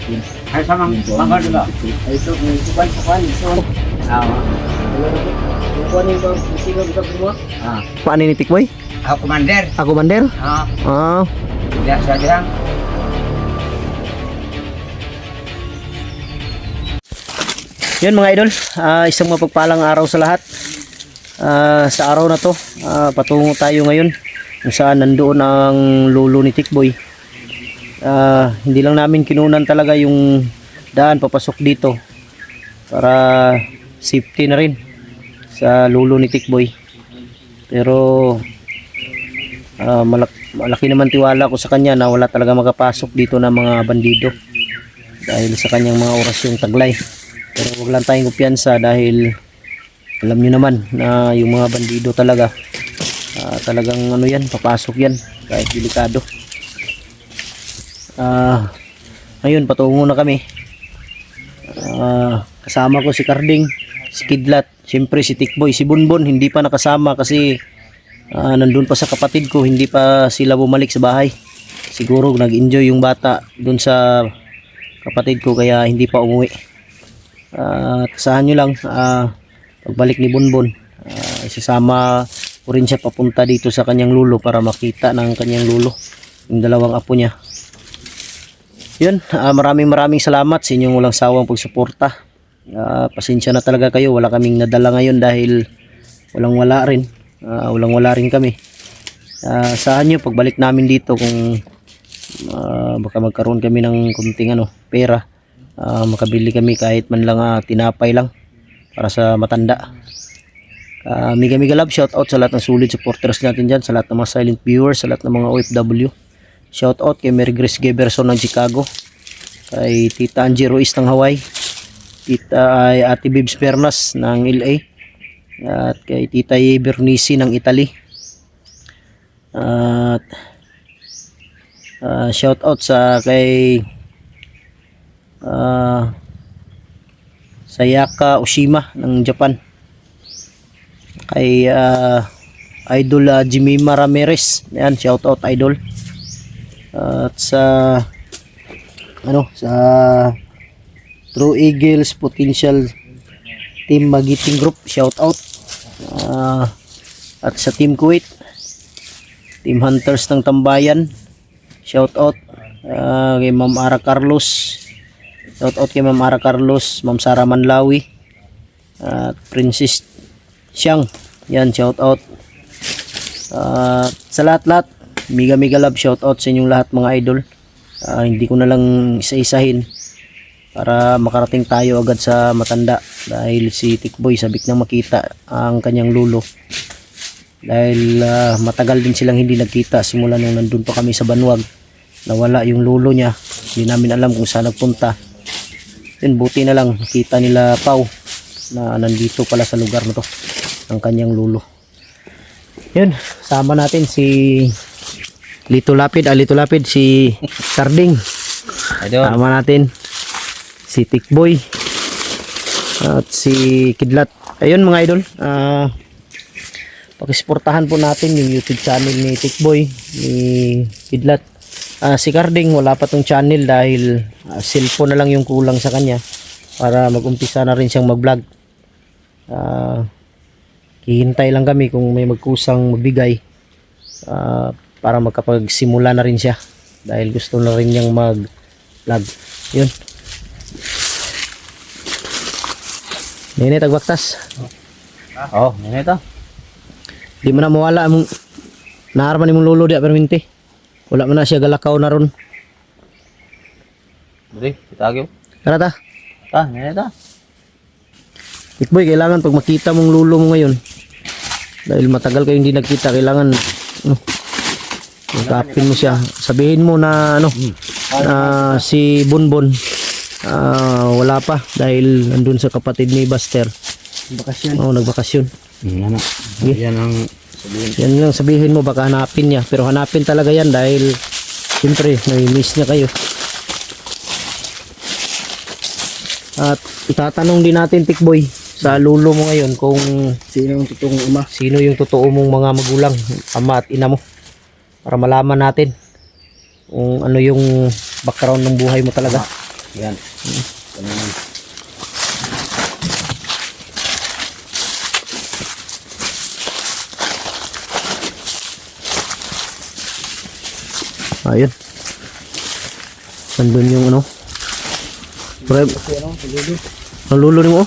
Ay, sa mga bangkal ba? Ay, ito, may sukan. So, kukunin ko, sino sa mo? Paano ni Tikboy? Ako, commander. Ako Bander? Ah, Tidak saja. yun mga idol, isang mapagpalang araw sa lahat. Sa araw na to, patungo tayo ngayon kung saan nandoon ang lolo ni Tikboy. Hindi lang namin kinunan talaga yung daan papasok dito para safety na rin sa lolo ni Tikboy. Pero malaki naman tiwala ko sa kanya na wala talaga makapasok dito na mga bandido dahil sa kanyang mga orasyon taglay. Pero wag lang tayong kumpiyansa dahil alam nyo naman na yung mga bandido talaga talagang ano yan, papasok yan kahit delikado. Ngayon patungo na kami. Kasama ko si Karding, si Kidlat, siyempre si Tikboy, si Bunbon hindi pa nakasama kasi nandun pa sa kapatid ko, hindi pa sila bumalik sa bahay. Siguro nag-enjoy yung bata dun sa kapatid ko kaya hindi pa umuwi. Kasahan nyo lang, pagbalik ni Bunbon, isasama ko rin siya papunta dito sa kanyang lulo para makita ng kanyang lulo, yung dalawang apo niya. Yun, maraming salamat sa inyong walang sawang pagsuporta. Pasensya na talaga kayo, wala kaming nadala ngayon dahil walang wala rin kami. Saan nyo pagbalik namin dito kung baka magkaroon kami ng kunting pera, makabili kami kahit man lang tinapay lang para sa matanda. Mega love, shout out sa lahat ng solid supporters natin dyan, sa lahat ng mga silent viewers, sa lahat ng mga OFW. Shout out kay Mary Grace Geberson ng Chicago, kay Tita Angie Ruiz ng Hawaii, Tita Ate Bibs Bernas ng LA, at kay Tita Bernice ng Italy. At shout out sa kay Sayaka Oshima ng Japan, kay Idol Jimima Ramirez, yan, shout out Idol. At sa True Eagles Potential Team Magiting Group, shout out. At sa Team Kuwait, Team Hunters ng Tambayan, shout out. Kay Ma'am Ara Carlos, shout out kay Ma'am Ara Carlos, Ma'am Sara Manlawi, at Princess Xiang, yan, shout out. Sa lahat mega love, shout out sa inyong lahat mga idol. Hindi ko na lang isa-isahin para makarating tayo agad sa matanda dahil si Tikboy sabik na makita ang kanyang lulo dahil matagal din silang hindi nagkita simula nung nandun pa kami sa Banwag. Nawala yung lulo niya, hindi namin alam kung saan nagpunta. Then buti na lang nakita nila Pau na nandito pala sa lugar na to ang kanyang lulo. Yun, sama natin si Lito Lapid, si Karding. Sama natin si Tikboy at si Kidlat. Ayun mga idol, pakisuportahan po natin yung YouTube channel ni Tikboy, ni Kidlat. Si Karding wala pa tong channel dahil cellphone na lang yung kulang sa kanya para mag-umpisa na rin siyang mag-vlog. Hihintay lang kami kung may magkusang magbigay para magkapagsimula na rin siya dahil gusto na rin niyang mag-vlog. Yun. Nene tagbaktas. Nene to. Di mo na mawala mong naarman mong lulo dia perminti. Wala man na siya galakaw na ron. Dali, itagyo. Tara ta. Nene to. Tikboy, kailangan pag makita mong lulo mo ngayon dahil matagal kayo hindi nagkita, kailangan magkapin mo siya, sabihin mo na si Bunbon wala pa dahil nandun sa kapatid ni Buster, nagbakasyon. Yan ang sabihin. Yan lang sabihin mo, baka hanapin niya, pero hanapin talaga yan dahil siyempre may miss niya kayo. At itatanong din natin Tikboy sa lulo mo ngayon kung Sino yung totoong ama? sino yung totoo mong mga magulang, ama at ina mo, para malaman natin kung ano yung background ng buhay mo talaga. Yan. Ito naman. Ayun. Nandun yung ano. Pre, ang lulo ni mo.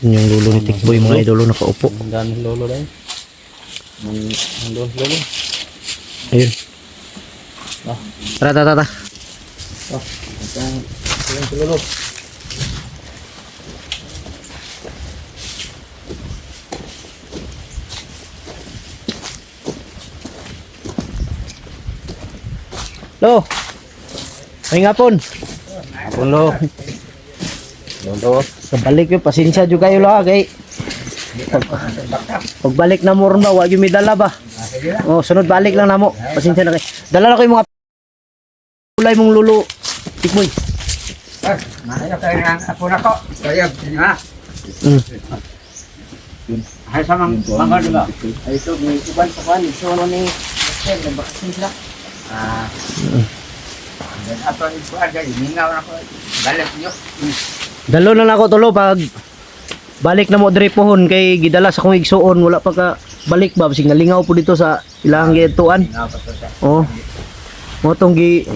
Yun yung lulo ni Tikboy, mga idolo nakaupo. Ang daming lolo lang. Ang lolo. Ayun. Ah. Tara, tara, tara. Ito yung lolo. Lo. Ay nga pon. Apon lo. Lolo. Kabalik yung pasensya juga kayo lah kay. Pagbalik na mo ron ba, wag yung may dala ba? Oh, sunod balik lang na mo. Pasensya na kay. Dala na ko yung mga kulay mong lulo. Tikboy. Mahal kayo ng apo na ko. Kaya, ha? Ay, sa mga diba? Ay, ito, may uban pa kan. So, ano ni, nabakasin sila. Dan ato yung kuwan, guys, mingaw na ko. Galit nyo. Dalo na ako tulo pag balik na mo diri pohon kay gidala sa kong igsuon wala pa ka balik ba bisig nalingaw po dito sa ilang gituan. Oh. Mo tong gi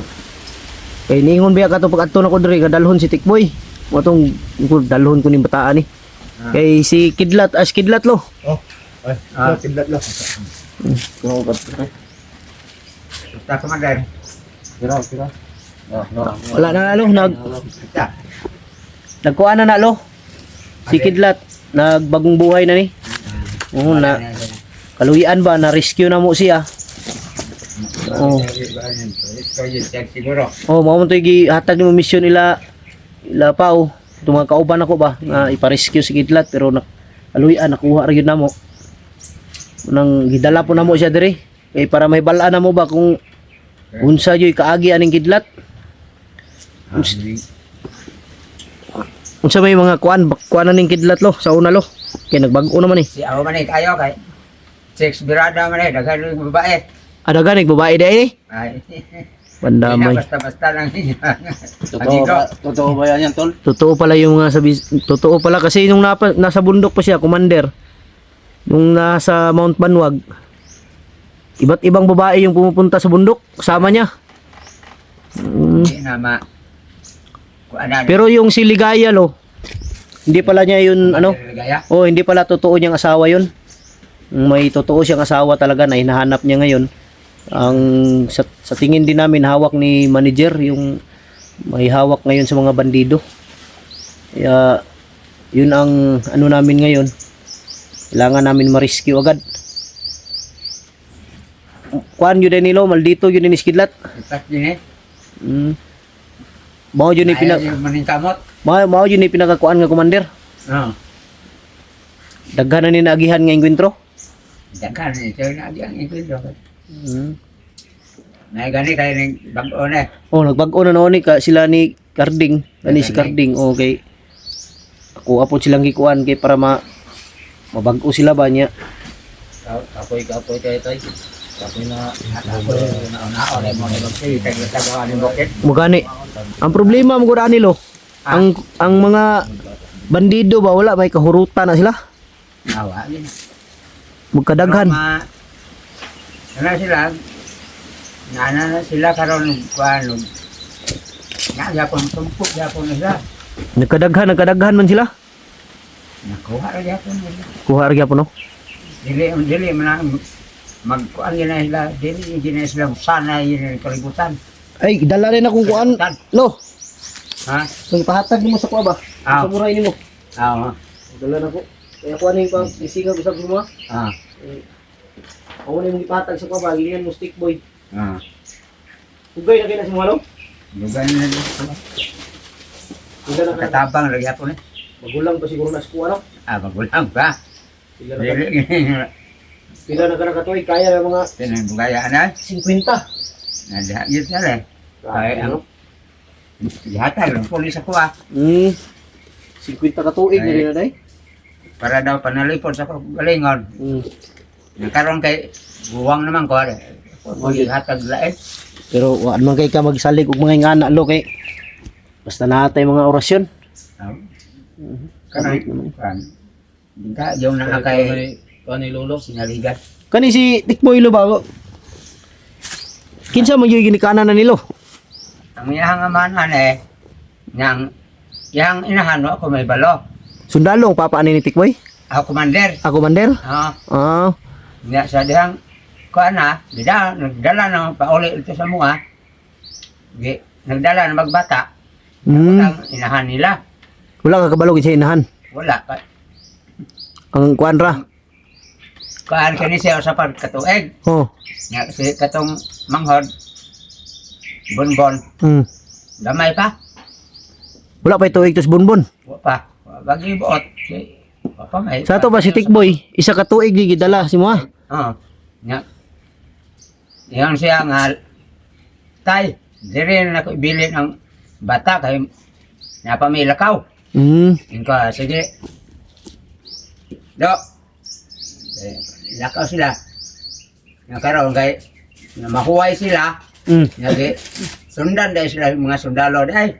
kay ningon biya kato pag adto na ko diri kadalhon si Tikboy. Mo tong dalhon ko ni bataan ni. Kay si Kidlat as Kidlat lo. Kidlat lang. Basta kumagal. Kira. Wala na lo nagkuana na lo. Si Kidlat nagbagong buhay na ni. Oo na kaluyan ba na rescue na mo siya. Oh. Oh, mao man toy gihatag ni mo mission ila pao. Itong mga kauban ako ba nga ipa-rescue si Kidlat pero kaluyan nakuha ra gyud namo. Nang gidala po namo siya diri kay para may balaan na mo ba kung unsa yoy kaagi aning Kidlat. Unsa may mga kuan ning Kidlat lo sa una lo. Kay nagbag-o naman eh. Si ako man kayo kay sex birada man daghan yung babae. Ada ganig babae dai eh. Ay. Bandamay. Basta-basta lang Totoo ba yan tol? Totoo pala yung totoo pala kasi nung nasa bundok pa siya, commander. Nung nasa Mount Banwag, iba't ibang babae yung pumupunta sa bundok, kasama niya. Hindi nama. Pero yung si Ligaya lo, hindi pala niya yun ano? Oh, hindi pala totoo niyang asawa yun. May totoo siyang asawa talaga na hinahanap niya ngayon. Ang sa tingin din namin hawak ni manager yung may hawak ngayon sa mga bandido. Kaya yun ang ano namin ngayon. Kailangan namin ma-rescue agad. Kuan yun din nilo, maldito yun din ni Kidlat. Mao yun ni mao yun ni pinakakuan nga commander. Daghan na ni naagihan nga enkwentro. Daghan ni sir na ang enkwentro. Nay gani kay ning bag-o na. Oh, nagbag-o na noon ka sila ni Carding, ani si Carding. Okay. Ako apo silang gikuan kay para mabag-o sila ba niya. Kapoy kay tay. Kapoy na Naon mo ni magsi kay tagawa ni bukit. Mugani. Ang problema mo gura nilo. Ang mga bandido ba wala may kahurutan na sila. Nawa yun. Magkadaghan. Ano sila? Na sila karon kuan. Na yapon tumpok yapon sila. Nagkadaghan man sila. Nakuha ra yapon nila. Kuha ra gyapon no. Dili man magkuan yun na sila. Dili na sila sana yun kalibutan. Ay, dala rin akong kuan. Lo. Ha? Kung pahatag mo sa kuha ba? Sa muray nimo. Oo. Dala na ko. Kaya kuan ning pang isigaw usab mo. Ako na yung ipahatag sa kuha ba? Ganyan mo stick boy. Ugay na kayo na si Malo? Lugay na dito. Ugay na kayo. Katabang lagi ako na. Magulang pa siguro na sa kuha no? Magulang ba? Pila na ka nakatoy. Kaya na mga Pinagugayaan na. 50. Nadihagit na rin. Kaya ano? Dihatag lang pulis ako 50 katuig na rin na day. Para daw panalipod sa galingon. Nakaroon kay buwang naman ko. Dihatag lain. Pero wala man kay ka magsalig og mga ingana lo kay Basta natay mga orasyon. Kanay, kan. Hindi yung nakakay Kuan ni Lolo. sinaligat. Kani si Tikboy lo ba? Kinsa man yung ginikanan na nilo? Ang iyang amanan yang inahan no, ako may balo. Sundalo ang papa ni Tikboy? Ako commander. Ako mander? Ah, Ah, nga sa dihang kuan na, nagdala na pauli ito sa mga. Nagdala na magbata. Ang inahan nila. wala ka kabalog sa inahan. Wala pa. Ang kuanra. Kuan kani siya sa pagkatuig. Oh. Nga si katong manghod. Bonbon. Hmm. Damay pa. Wala pa ito igtos bonbon. Wa pa. Bagi buot. Wa pa may. Sa ato ba si Tikboy, isa ka tuig di gidala si mo. Oo. Nga. Yan siya nga tay, dire na ko ibili ng bata kay napamilakaw. Inko sige. Do. Lakaw sila. Nakaroon kay na mahuway sila. Nagi sundan dahil sila mga sundalo dahil.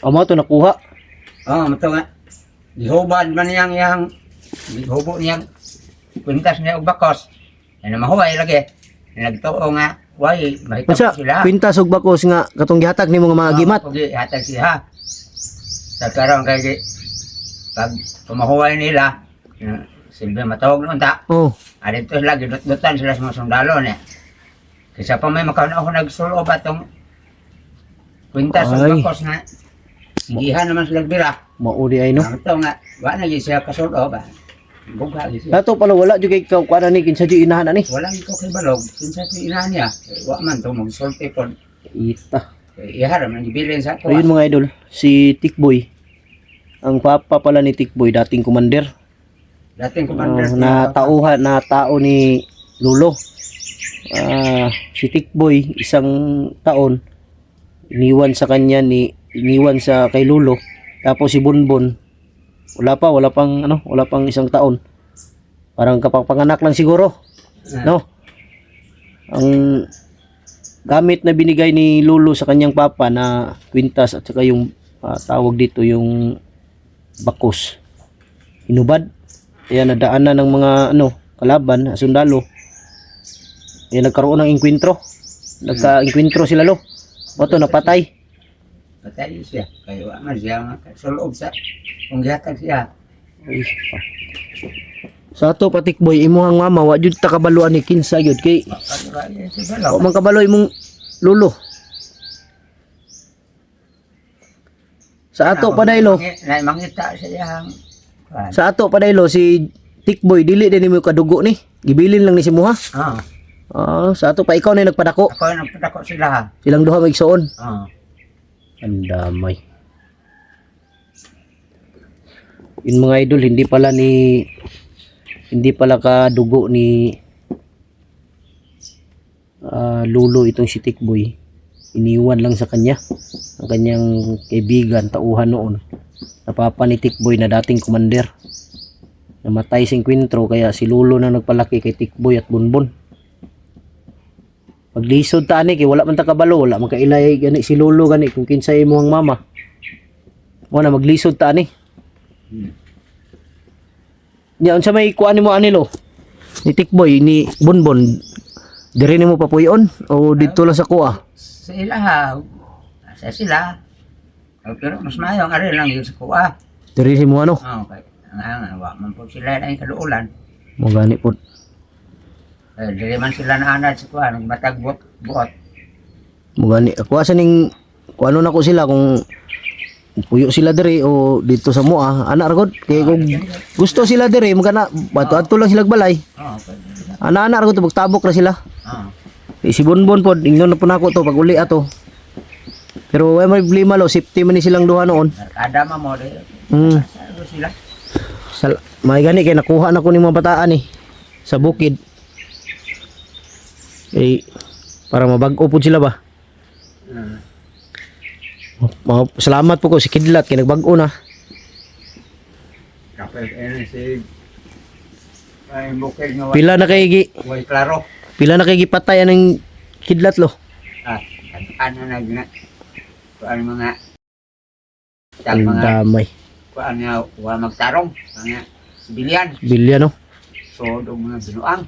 Amo to nakuha. Oh, mato nga. Gihubad man yang gihubo niyang kwintas niya og bakos. Ano mahuway lagi. Nagtuo nga, way, mahitap Unsa sila. kwintas og bakos nga katong gihatag nimo nga mga gimat. Pag hatag siya. Sa karon kay pag kumahuway nila, silbi matawag noon ta. Oh. Adito sila, gidot-dotan sila sa mga sundalo niya. Kaysa pa may makauna ako nagsulo ba itong kwintas o Ay. bakos nga. Sigihan naman sila bira. Mauli ay no. Ang ito nga, wala na siya kasulo ba. Buga siya. Dato pala wala jud kay kuan ni kinsa jud inahan ani. Walang ikaw kay balog. Kinsa ko inahan niya. Wa man ito magsulti po. Ita. Iharap nang gibilin sa ako. Ayun mga idol, si Tikboy. Ang papa pala ni Tikboy dating commander. Dating commander. Na tao ni Lolo. Si Tikboy isang taon iniwan sa kay Lolo. Tapos si Bonbon wala pang isang taon. Parang kapapanganak lang siguro. No? Ang gamit na binigay ni Lolo sa kanyang papa na kwintas at saka yung tawag dito yung bakos. Inubad. Kaya nadaanan ng mga kalaban, sundalo. Kaya nagkaroon ng inkwentro. Nagka-inkwentro sila lo. Oto napatay. Patay siya. Kaya wa man siya nga sulog sa kung gihatag siya. Ay, sa ato Patikboy imuhang mama wa jud ta kabaluan ni kinsa gyud kay Pagkaya siya wa balaw. man kabalo imong Lolo. Sa ato padaylo, Mangita siya ang sa ato padaylo si Tikboy dili din mo kadugo ni. Gibilin lang ni si Muha. Sa ato pa ikaw na nagpadako. Ako yung nagpadako sila ha. Silang duha magsuon. Oo. Ang damay. Yun mga idol, hindi pala kadugo ni Lolo itong si Tikboy. Iniwan lang sa kanya ang kanyang kaibigan, tauhan noon. Napapa ni Tikboy na dating commander. Namatay si Quintro kaya si Lolo na nagpalaki kay Tikboy at Bonbon. Paglisod ta ani kay wala man ta kabalo, wala man kailay gani si Lolo gani kung kinsay mo ang mama. Wala maglisod ta ani. Ya unsa may kuan nimo anilo? Ni Tikboy ni Bonbon. Dire nimo papuyon o dito lang sa kuha? Sa ila ha. Sa sila. Pero mas mayong ari lang yung sa kuha. Dire nimo ano? Okay. Ang wa man po sila na yung kaluulan. Mo gani pod. Dili man sila na anad sa kuha. Matag buot. Mo gani ako asa ning kuano na ko sila kung puyo sila dire o dito sa mua ana ra gud kay kung gusto sila dire magana bato-adto lang sila balay. Okay. Ana ra gud magtabok ra sila. Si Bonbon pod ingnon na po nako to pag uli ato. Pero way may problema lo safety man ni silang duha noon. Adama mo de. Ano sila? May gani kay nakuha na ko ning mga bataan sa bukid. Para mabag-o po sila ba? Salamat po ko si Kidlat kay nagbag-o na. Kapag si ay bukid nga Pila na kay way klaro. pila na kay gipatay ang Kidlat lo. Ano na mga Tag Ang mga damay. kuan nga wa magtarong mga sibilyan. Bilya no. So do mga binuang.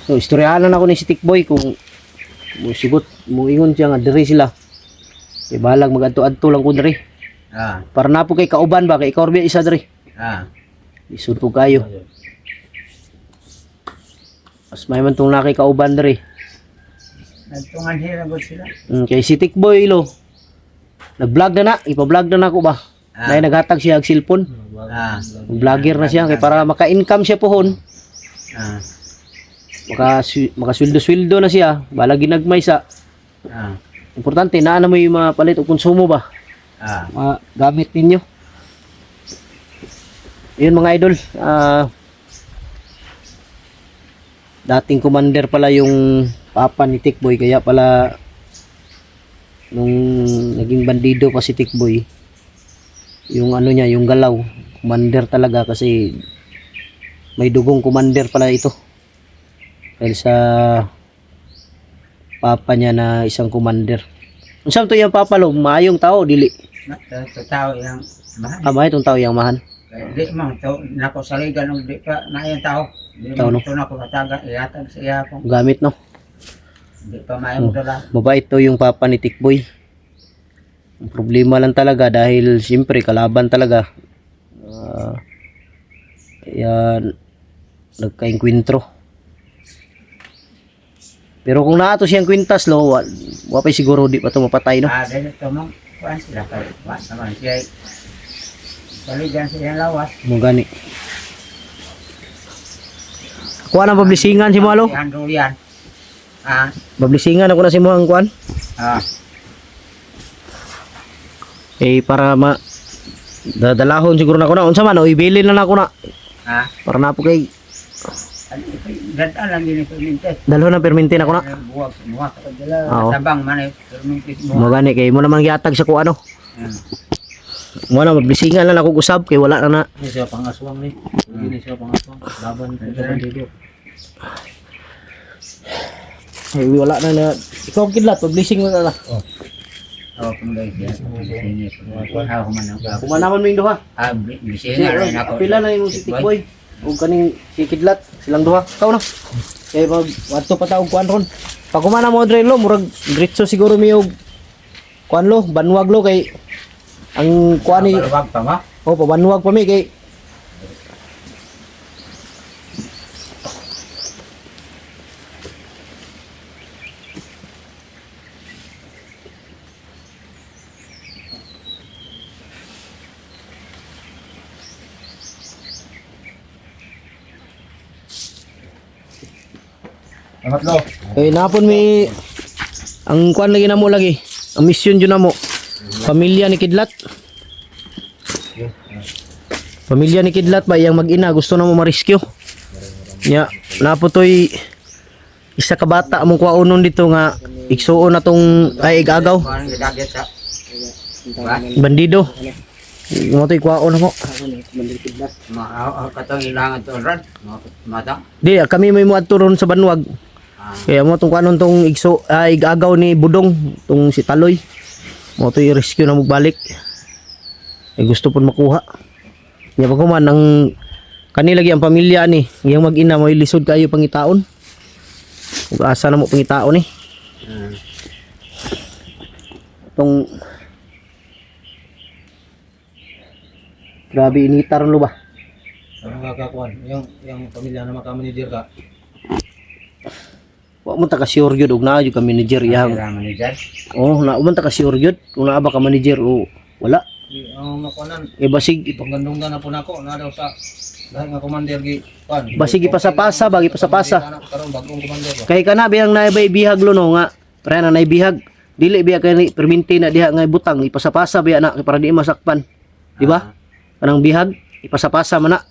So istoryahan ako ni si Tikboy kung musigot mo ingon siya nga diri sila. Kay balag magadto-adto lang ko diri. Ah, Para na po kay kauban ba kay ikaw rin isa diri. ah. Isud po kayo. Mas may man tong nakay kauban diri. Nagtungan sila gud sila. Kay si Tikboy lo. Nag-vlog na na, ipa-vlog na ako ba. Ah. May naghatag siya og cellphone. Ah. Vlogger na siya kay para maka-income siya pohon. Ah. Makasweldo-sweldo na siya, balag ginagmay sa. Ah. Importante na mo yung mga palit o konsumo ba. Ah. Mga gamit ninyo. Yun mga idol, dating commander pala yung papa ni Tikboy, kaya pala nung naging bandido pa si Tikboy, yung ano niya, yung galaw, commander talaga kasi may dugong commander pala ito. Dahil sa papa niya na isang commander. Unsam to yung papa lo, maayong tao dili. Sa tao yang mahal. Maay tong tao yang mahan. Di mo to nako saligan og di ka maayon tao. Di Tao, no? mo to nako kataga ihatag sa iya po. Gamit no. Di pa maayon dala. Mabait to yung papa ni Tikboy. Ang problema lang talaga dahil siyempre kalaban talaga. Yan nagka-enkwentro. Pero kung naato siyang kwintas lo, wapay siguro di pa to mapatay no. Ah, dili to mo kuan sila kay was naman siya. Saligan sa iyang lawas. Mo gani. Kuha na pablisingan si mo alo. Yan durian. Ah. Pablisingan ako na si mo ang kuan. Ah. Para dadalahon siguro na ko na. Unsa man o ibilin na ako na. Ah. Para na po kay Ganda lang gini permintes. dalhon na permintin ako na. Buwak ka dala. Oo. Tabang man permintes Mo buwak. gani kay mo naman giatag sa kuano. Mo na mablisingan lang ako usab kay wala na na. Ini siya pangaswang ni. Ini siya pangaswang. Laban ko sa bandido. Ay wala na na. Ikaw kidlat pablising mo na. Oh, kumulay siya. Sini. Ako man ang Kumanaman mo yung duha. Ah, bisingan rin ako. Pila na yung si Tikboy. O kaning si Kidlat, silang duha. Ikaw na. Kaya mag wato pa taog kuan ron. Pag kumana mo dre lo, murag diretso siguro mi og kuan lo, banwag lo kay ang kuan ni Wag pa ma. oh pabanwag pa mi kay Amatlo. kay napon mi ang kuan lagi namo lagi. Ang mission jud namo. Pamilya ni Kidlat. Pamilya ni Kidlat ba iyang mag-ina gusto na mo ma-rescue. Nya naputoy isa ka bata among kuwaonon dito nga igsuon na tong ay igagaw Kuan gidaget sa. bandido. Mo toy kuwaon mo. Katong ilangan to ron. Mata. Di kami may muadto ron sa Banwag. Ah. Kaya mo tong kuanon tong igagaw ni Budong tong si Taloy. Mo toy rescue na magbalik. Ay gusto pun makuha. Nya pag man ang kanila lagi ang pamilya ni, iyang mag-ina mo lisod kayo pangitaon. Ug asa na mo pangitaon ni. Tong grabe initar lo ba? Ano nga kakuan? Yung pamilya na makamanager ka. Wa mo ta ka sure gyud og naa gyud ka manager iyang. Manager. Oh, na man ta ka sure gyud kung naa ba ka manager o wala. Ang makuanan. Basig Ipagandunggan na po nako na daw sa dahil nga commander gi kuan. basig ipasa-pasa bagi pasapasa. Karon bagong commander ba. Kay kana biyang naibay bihag lo no nga. Pre na naibihag. Dili biya kay perminti na diha nga butang ipasa-pasa biya na para di masakpan. Di ba? Kanang bihag ipasa-pasa man na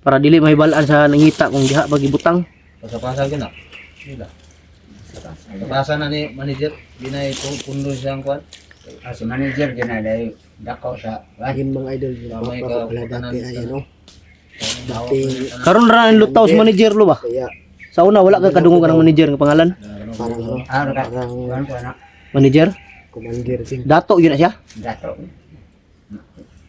para dili mahibalaan sa nangita kung diha bagi butang. Pasapasa gina. Nila. Pasapasa na ni manager ginay pundo siyang kuan. Si manager ginalay dako sa. Mga idol May ka Karon ra ang lutaw sa manager lo ba? Kaya Sa una wala ka kadungog ng manager nga pangalan? Manager? Commander din. Dato yun na siya? Dato.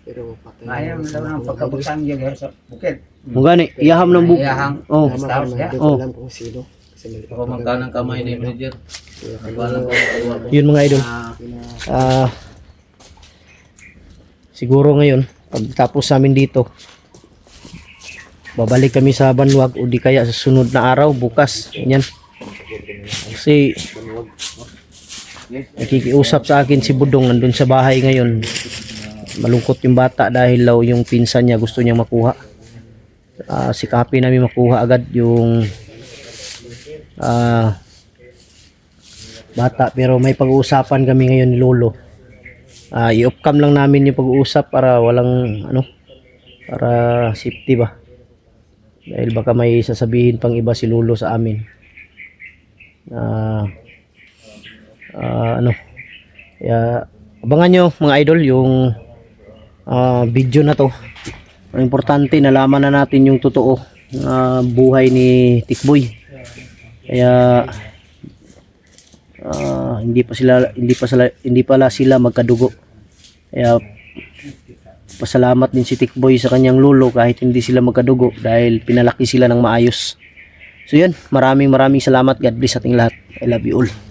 Pero patay. Ayaw daw ng pagkabuksan niya sa bukid. Mo gani iyaham ng buko. Iyahang Oh. guest house niya. Hindi Oh. ko alam kung sino. Kasi mali. Ako magkanang kamay ni manager. Wala ko. Yun mga idol. Ah siguro ngayon pagtapos namin dito babalik kami sa Banwag o di kaya sa sunod na araw bukas yan kasi nakikiusap sa akin si Budong nandun sa bahay ngayon, malungkot yung bata dahil law yung pinsan niya gusto niyang makuha. Sikapin namin makuha agad yung bata, pero may pag-uusapan kami ngayon ni Lolo. I-off cam lang namin yung pag-uusap para walang para safety ba, dahil baka may sasabihin pang iba si Lolo sa amin. Kaya abangan nyo mga idol yung video na to. Ang importante nalaman na natin yung totoo buhay ni Tikboy. Kaya hindi pala sila magkadugo. Kaya pasalamat din si Tikboy sa kanyang lolo kahit hindi sila magkadugo dahil pinalaki sila ng maayos. So yun, maraming salamat. God bless ating lahat. I love you all.